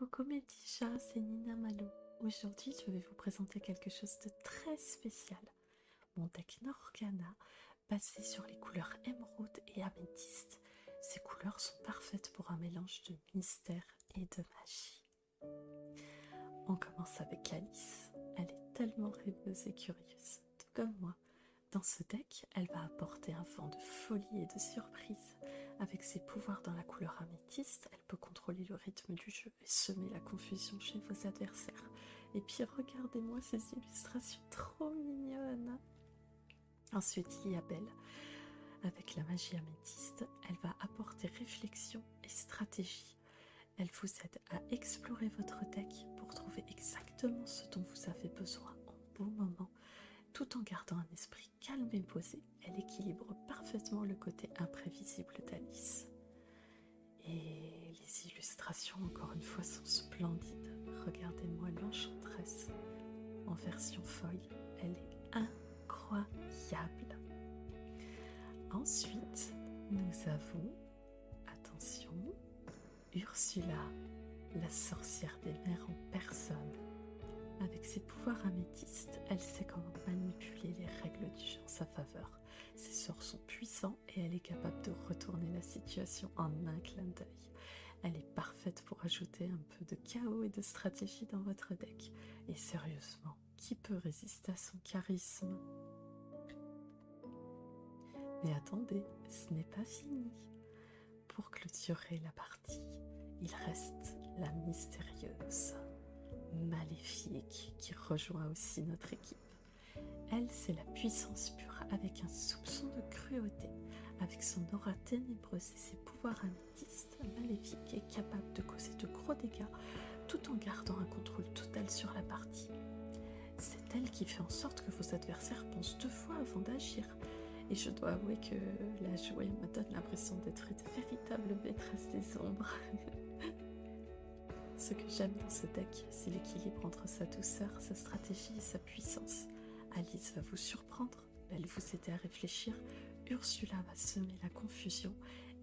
coucou mes petits chats, c'est Nina Malo. Aujourd'hui, je vais vous présenter quelque chose de très spécial. Mon deck Norgana, basé sur les couleurs émeraude et améthyste. Ces couleurs sont parfaites pour un mélange de mystère et de magie. On commence avec Alice. Elle est tellement rêveuse et curieuse, tout comme moi. Dans ce deck, elle va apporter un vent de folie et de surprise. Avec ses pouvoirs dans la couleur améthyste, elle peut contrôler le rythme du jeu et semer la confusion chez vos adversaires. Et puis regardez-moi ces illustrations trop mignonnes. Ensuite, il y a Belle. Avec la magie améthyste, elle va apporter réflexion et stratégie. Elle vous aide à explorer votre deck pour trouver exactement ce dont vous avez besoin en bon moment. Tout en gardant un esprit calme et posé, elle équilibre parfaitement le côté imprévisible d'Alice. Et les illustrations, encore une fois, sont splendides. Regardez-moi l'enchanteresse en version foil, elle est incroyable. Ensuite, nous avons, attention, Ursula, la sorcière des mers en personne. Avec ses pouvoirs améthystes, elle sait comment manipuler les règles du jeu en sa faveur. Ses sorts sont puissants et elle est capable de retourner la situation en un clin d'œil. Elle est parfaite pour ajouter un peu de chaos et de stratégie dans votre deck. Et sérieusement, qui peut résister à son charisme? Mais attendez, ce n'est pas fini. Pour clôturer la partie, il reste la mystérieuse Maléfique qui rejoint aussi notre équipe. Elle, c'est la puissance pure avec un soupçon de cruauté. Avec son aura ténébreuse et ses pouvoirs améthystes, Maléfique est capable de causer de gros dégâts tout en gardant un contrôle total sur la partie. C'est elle qui fait en sorte que vos adversaires pensent 2 fois avant d'agir. Et je dois avouer que la jouer me donne l'impression d'être une véritable maîtresse des ombres. Ce que j'aime dans ce deck, c'est l'équilibre entre sa douceur, sa stratégie et sa puissance. Alice va vous surprendre, elle vous aider à réfléchir, Ursula va semer la confusion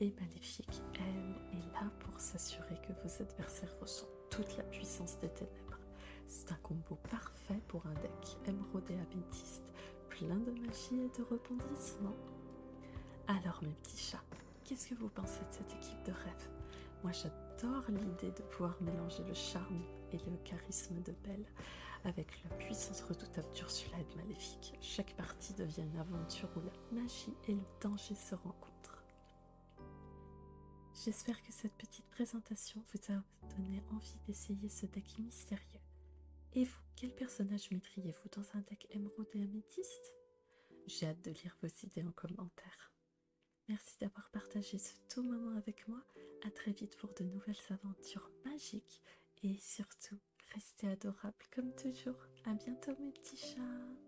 et Maléfique, elle, est là pour s'assurer que vos adversaires ressentent toute la puissance des ténèbres. C'est un combo parfait pour un deck émeraude et améthyste, plein de magie et de rebondissements. Alors mes petits chats, qu'est-ce que vous pensez de cette équipe de rêve? Moi j'adore l'idée de pouvoir mélanger le charme et le charisme de Belle avec la puissance redoutable d'Ursula et de Maléfique. Chaque partie devient une aventure où la magie et le danger se rencontrent. J'espère que cette petite présentation vous a donné envie d'essayer ce deck mystérieux. Et vous, quel personnage mettriez-vous dans un deck émeraude et améthyste? J'ai hâte de lire vos idées en commentaire. Merci d'avoir partagé ce tout moment avec moi. À très vite pour de nouvelles aventures magiques. Et surtout, restez adorables comme toujours. À bientôt mes petits chats.